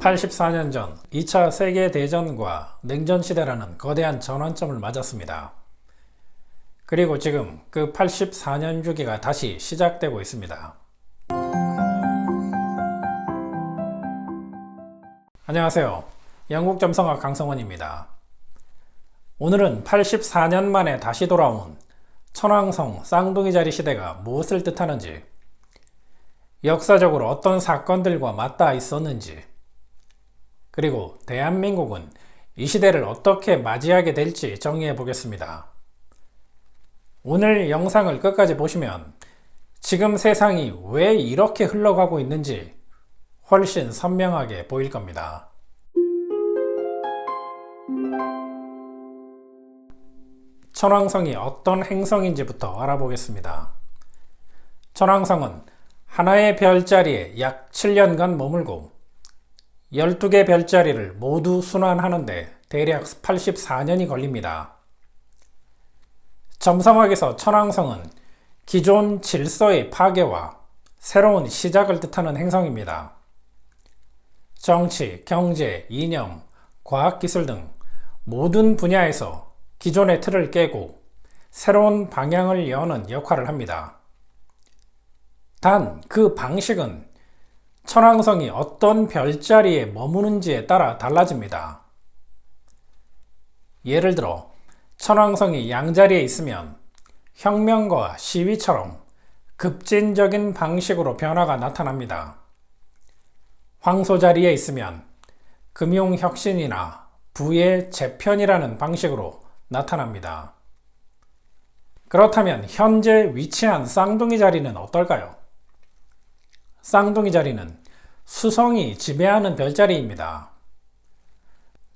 84년 전 2차 세계대전과 냉전시대라는 거대한 전환점을 맞았습니다. 그리고 지금 그 84년 주기가 다시 시작되고 있습니다. 안녕하세요. 영국점성학 강성원입니다. 오늘은 84년 만에 다시 돌아온 천왕성 쌍둥이자리 시대가 무엇을 뜻하는지, 역사적으로 어떤 사건들과 맞닿아 있었는지, 그리고 대한민국은 이 시대를 어떻게 맞이하게 될지 정리해 보겠습니다. 오늘 영상을 끝까지 보시면 지금 세상이 왜 이렇게 흘러가고 있는지 훨씬 선명하게 보일 겁니다. 천왕성이 어떤 행성인지부터 알아보겠습니다. 천왕성은 하나의 별자리에 약 7년간 머물고 12개 별자리를 모두 순환하는데 대략 84년이 걸립니다. 점성학에서 천왕성은 기존 질서의 파괴와 새로운 시작을 뜻하는 행성입니다. 정치, 경제, 이념, 과학기술 등 모든 분야에서 기존의 틀을 깨고 새로운 방향을 여는 역할을 합니다. 단 그 방식은 천왕성이 어떤 별자리에 머무는지에 따라 달라집니다. 예를 들어 천왕성이 양자리에 있으면 혁명과 시위처럼 급진적인 방식으로 변화가 나타납니다. 황소자리에 있으면 금융혁신이나 부의 재편이라는 방식으로 나타납니다. 그렇다면 현재 위치한 쌍둥이 자리는 어떨까요? 쌍둥이 자리는 수성이 지배하는 별자리입니다.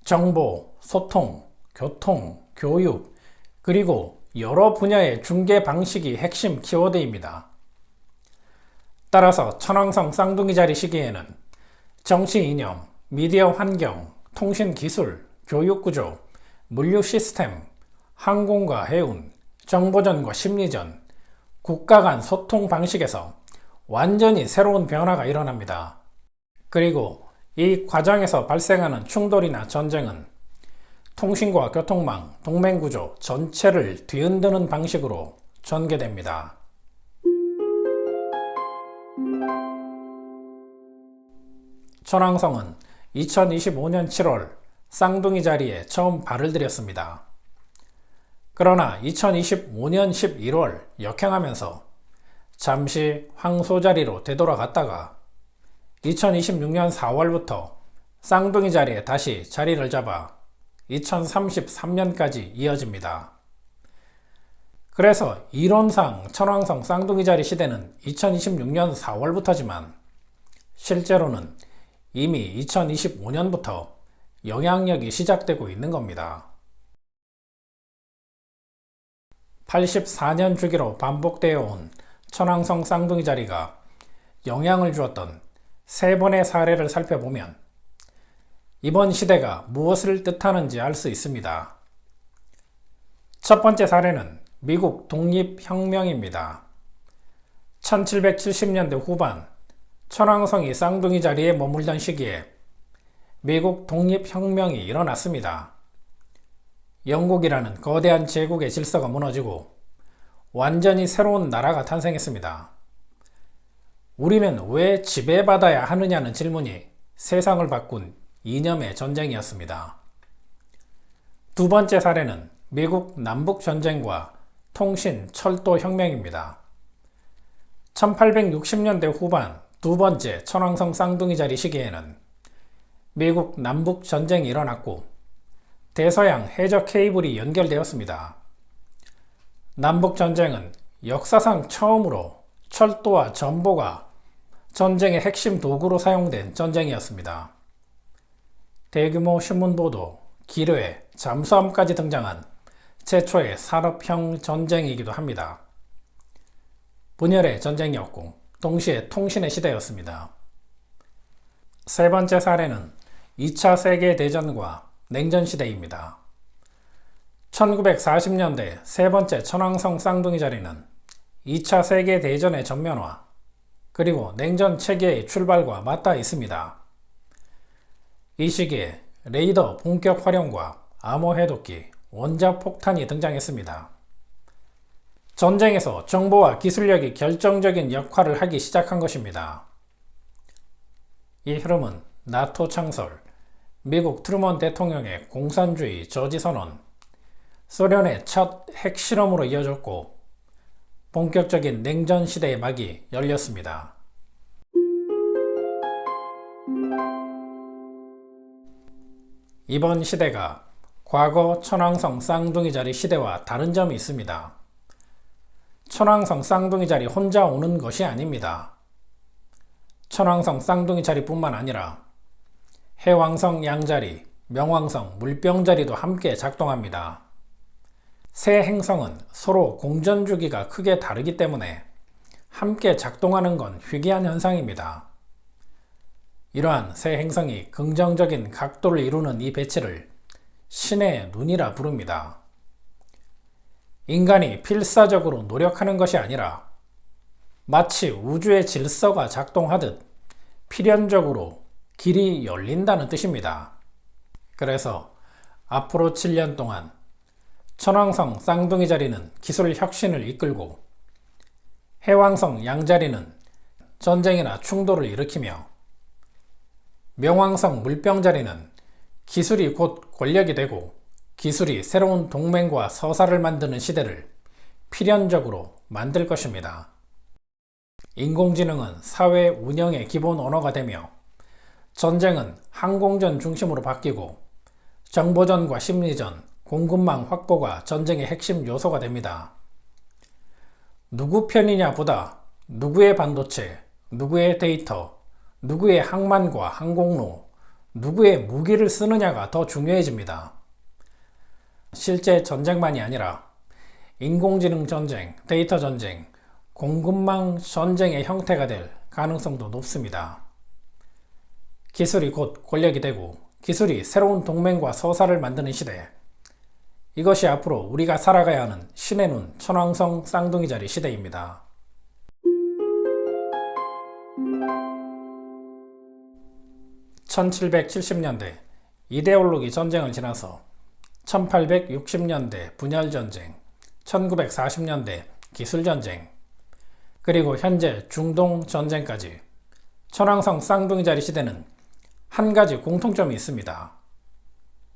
정보, 소통, 교통, 교육, 그리고 여러 분야의 중개 방식이 핵심 키워드입니다. 따라서 천왕성 쌍둥이 자리 시기에는 정치 이념, 미디어 환경, 통신 기술, 교육 구조, 물류 시스템, 항공과 해운, 정보전과 심리전, 국가 간 소통 방식에서 완전히 새로운 변화가 일어납니다. 그리고 이 과정에서 발생하는 충돌이나 전쟁은 통신과 교통망, 동맹구조 전체를 뒤흔드는 방식으로 전개됩니다. 천왕성은 2025년 7월 쌍둥이 자리에 처음 발을 들였습니다. 그러나 2025년 11월 역행하면서 잠시 황소자리로 되돌아갔다가 2026년 4월부터 쌍둥이 자리에 다시 자리를 잡아 2033년까지 이어집니다. 그래서 이론상 천왕성 쌍둥이 자리 시대는 2026년 4월부터지만 실제로는 이미 2025년부터 영향력이 시작되고 있는 겁니다. 84년 주기로 반복되어 온 천왕성 쌍둥이 자리가 영향을 주었던 세 번의 사례를 살펴보면 이번 시대가 무엇을 뜻하는지 알 수 있습니다. 첫 번째 사례는 미국 독립혁명입니다. 1770년대 후반 천왕성이 쌍둥이 자리에 머물던 시기에 미국 독립혁명이 일어났습니다. 영국이라는 거대한 제국의 질서가 무너지고 완전히 새로운 나라가 탄생했습니다. 우리는 왜 지배받아야 하느냐는 질문이 세상을 바꾼 이념의 전쟁이었습니다. 두 번째 사례는 미국 남북전쟁과 통신, 철도 혁명입니다. 1860년대 후반 두 번째 천왕성 쌍둥이 자리 시기에는 미국 남북전쟁이 일어났고 대서양 해저 케이블이 연결되었습니다. 남북전쟁은 역사상 처음으로 철도와 전보가 전쟁의 핵심 도구로 사용된 전쟁이었습니다. 대규모 신문보도, 기뢰, 잠수함까지 등장한 최초의 산업형 전쟁이기도 합니다. 분열의 전쟁이었고 동시에 통신의 시대였습니다. 세 번째 사례는 2차 세계대전과 냉전시대입니다. 1940년대 세 번째 천왕성 쌍둥이 자리는 2차 세계대전의 전면화, 그리고 냉전 체계의 출발과 맞닿아 있습니다. 이 시기에 레이더 본격 활용과 암호 해독기, 원자폭탄이 등장했습니다. 전쟁에서 정보와 기술력이 결정적인 역할을 하기 시작한 것입니다. 이 흐름은 나토 창설, 미국 트루먼 대통령의 공산주의 저지 선언, 소련의 첫 핵실험으로 이어졌고 본격적인 냉전 시대의 막이 열렸습니다. 이번 시대가 과거 천왕성 쌍둥이 자리 시대와 다른 점이 있습니다. 천왕성 쌍둥이 자리 혼자 오는 것이 아닙니다. 천왕성 쌍둥이 자리뿐만 아니라 해왕성 양자리, 명왕성 물병자리도 함께 작동합니다. 세 행성은 서로 공전 주기가 크게 다르기 때문에 함께 작동하는 건 희귀한 현상입니다. 이러한 세 행성이 긍정적인 각도를 이루는 이 배치를 신의 눈이라 부릅니다. 인간이 필사적으로 노력하는 것이 아니라 마치 우주의 질서가 작동하듯 필연적으로 길이 열린다는 뜻입니다. 그래서 앞으로 7년 동안 천왕성 쌍둥이 자리는 기술 혁신을 이끌고 해왕성 양자리는 전쟁이나 충돌을 일으키며 명왕성 물병자리는 기술이 곧 권력이 되고 기술이 새로운 동맹과 서사를 만드는 시대를 필연적으로 만들 것입니다. 인공지능은 사회 운영의 기본 언어가 되며 전쟁은 항공전 중심으로 바뀌고 정보전과 심리전, 공급망 확보가 전쟁의 핵심 요소가 됩니다. 누구 편이냐 보다 누구의 반도체, 누구의 데이터, 누구의 항만과 항공로, 누구의 무기를 쓰느냐가 더 중요해집니다. 실제 전쟁만이 아니라 인공지능 전쟁, 데이터 전쟁, 공급망 전쟁의 형태가 될 가능성도 높습니다. 기술이 곧 권력이 되고 기술이 새로운 동맹과 서사를 만드는 시대. 이것이 앞으로 우리가 살아가야 하는 신의 눈 천왕성 쌍둥이 자리 시대입니다. (1770년대) 이데올로기 전쟁을 지나서 1860년대 분열전쟁, 1940년대 기술전쟁, 그리고 현재 중동 전쟁까지 천왕성 쌍둥이 자리 시대는 한 가지 공통점이 있습니다.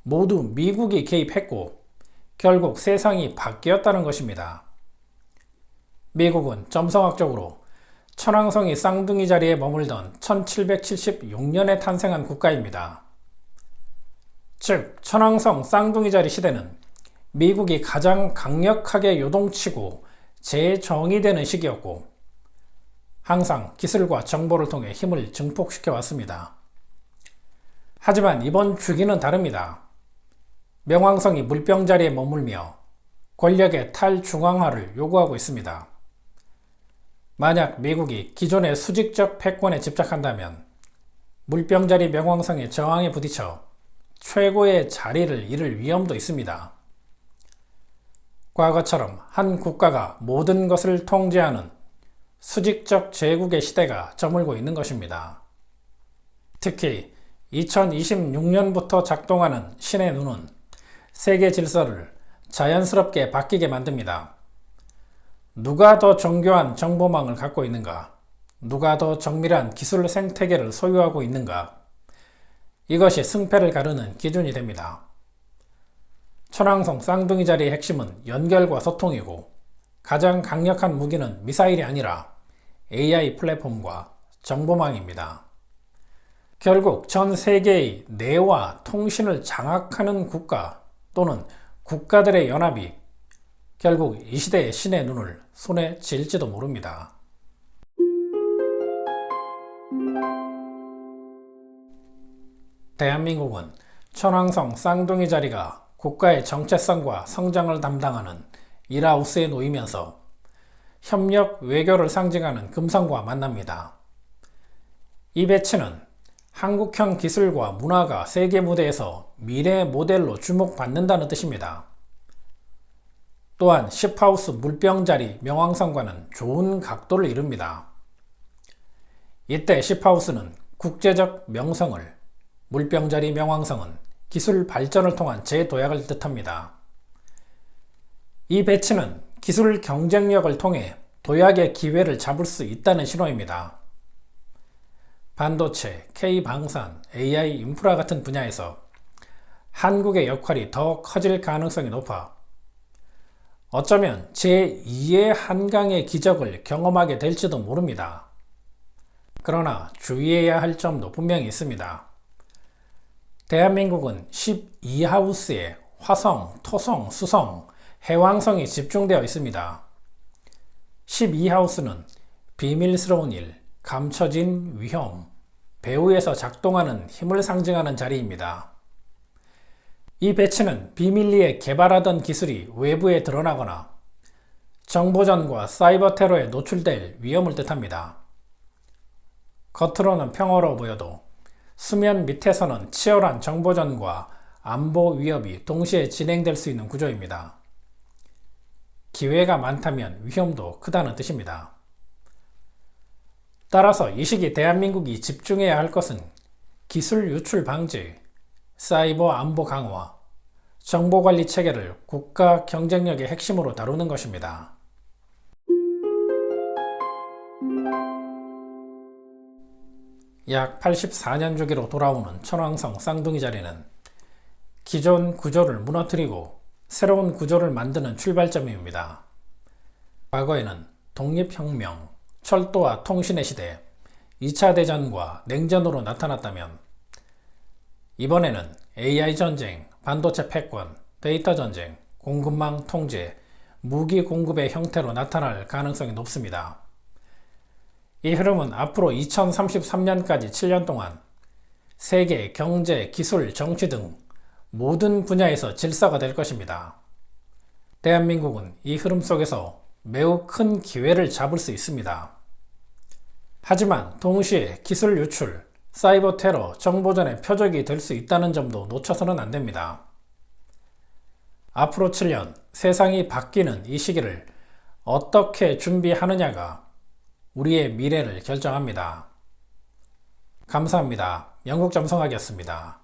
모두 미국이 개입했고 결국 세상이 바뀌었다는 것입니다. 미국은 점성학적으로 천왕성이 쌍둥이 자리에 머물던 1776년에 탄생한 국가입니다. 즉, 천왕성 쌍둥이 자리 시대는 미국이 가장 강력하게 요동치고 재정의되는 시기였고 항상 기술과 정보를 통해 힘을 증폭시켜 왔습니다. 하지만 이번 주기는 다릅니다. 명왕성이 물병 자리에 머물며 권력의 탈중앙화를 요구하고 있습니다. 만약 미국이 기존의 수직적 패권에 집착한다면 물병자리 명왕성의 저항에 부딪혀 최고의 자리를 잃을 위험도 있습니다. 과거처럼 한 국가가 모든 것을 통제하는 수직적 제국의 시대가 저물고 있는 것입니다. 특히 2026년부터 작동하는 신의 눈은 세계 질서를 자연스럽게 바뀌게 만듭니다. 누가 더 정교한 정보망을 갖고 있는가? 누가 더 정밀한 기술 생태계를 소유하고 있는가? 이것이 승패를 가르는 기준이 됩니다. 천왕성 쌍둥이 자리의 핵심은 연결과 소통이고 가장 강력한 무기는 미사일이 아니라 AI 플랫폼과 정보망입니다. 결국 전 세계의 뇌와 통신을 장악하는 국가 또는 국가들의 연합이 결국 이 시대의 신의 눈을 손에 쥘지도 모릅니다. 대한민국은 천왕성 쌍둥이 자리가 국가의 정체성과 성장을 담당하는 일하우스에 놓이면서 협력 외교를 상징하는 금성과 만납니다. 이 배치는 한국형 기술과 문화가 세계 무대에서 미래 모델로 주목받는다는 뜻입니다. 또한 10하우스 물병자리 명왕성과는 좋은 각도를 이룹니다. 이때 10하우스는 국제적 명성을, 물병자리 명왕성은 기술 발전을 통한 재도약을 뜻합니다. 이 배치는 기술 경쟁력을 통해 도약의 기회를 잡을 수 있다는 신호입니다. 반도체, K방산, AI 인프라 같은 분야에서 한국의 역할이 더 커질 가능성이 높아 어쩌면 제2의 한강의 기적을 경험하게 될지도 모릅니다. 그러나 주의해야 할 점도 분명히 있습니다. 대한민국은 12하우스에 화성, 토성, 수성, 해왕성이 집중되어 있습니다. 12하우스는 비밀스러운 일, 감춰진 위험, 배후에서 작동하는 힘을 상징하는 자리입니다. 이 배치는 비밀리에 개발하던 기술이 외부에 드러나거나 정보전과 사이버 테러에 노출될 위험을 뜻합니다. 겉으로는 평화로워 보여도 수면 밑에서는 치열한 정보전과 안보 위협이 동시에 진행될 수 있는 구조입니다. 기회가 많다면 위험도 크다는 뜻입니다. 따라서 이 시기 대한민국이 집중해야 할 것은 기술 유출 방지, 사이버 안보 강화, 정보관리 체계를 국가 경쟁력의 핵심으로 다루는 것입니다. 약 84년 주기로 돌아오는 천왕성 쌍둥이 자리는 기존 구조를 무너뜨리고 새로운 구조를 만드는 출발점입니다. 과거에는 독립혁명, 철도와 통신의 시대, 2차 대전과 냉전으로 나타났다면 이번에는 AI 전쟁, 반도체 패권, 데이터 전쟁, 공급망 통제, 무기 공급의 형태로 나타날 가능성이 높습니다. 이 흐름은 앞으로 2033년까지 7년 동안 세계, 경제, 기술, 정치 등 모든 분야에서 질서가 될 것입니다. 대한민국은 이 흐름 속에서 매우 큰 기회를 잡을 수 있습니다. 하지만 동시에 기술 유출, 사이버 테러, 정보전의 표적이 될 수 있다는 점도 놓쳐서는 안 됩니다. 앞으로 7년 세상이 바뀌는 이 시기를 어떻게 준비하느냐가 우리의 미래를 결정합니다. 감사합니다. 영국점성학이었습니다.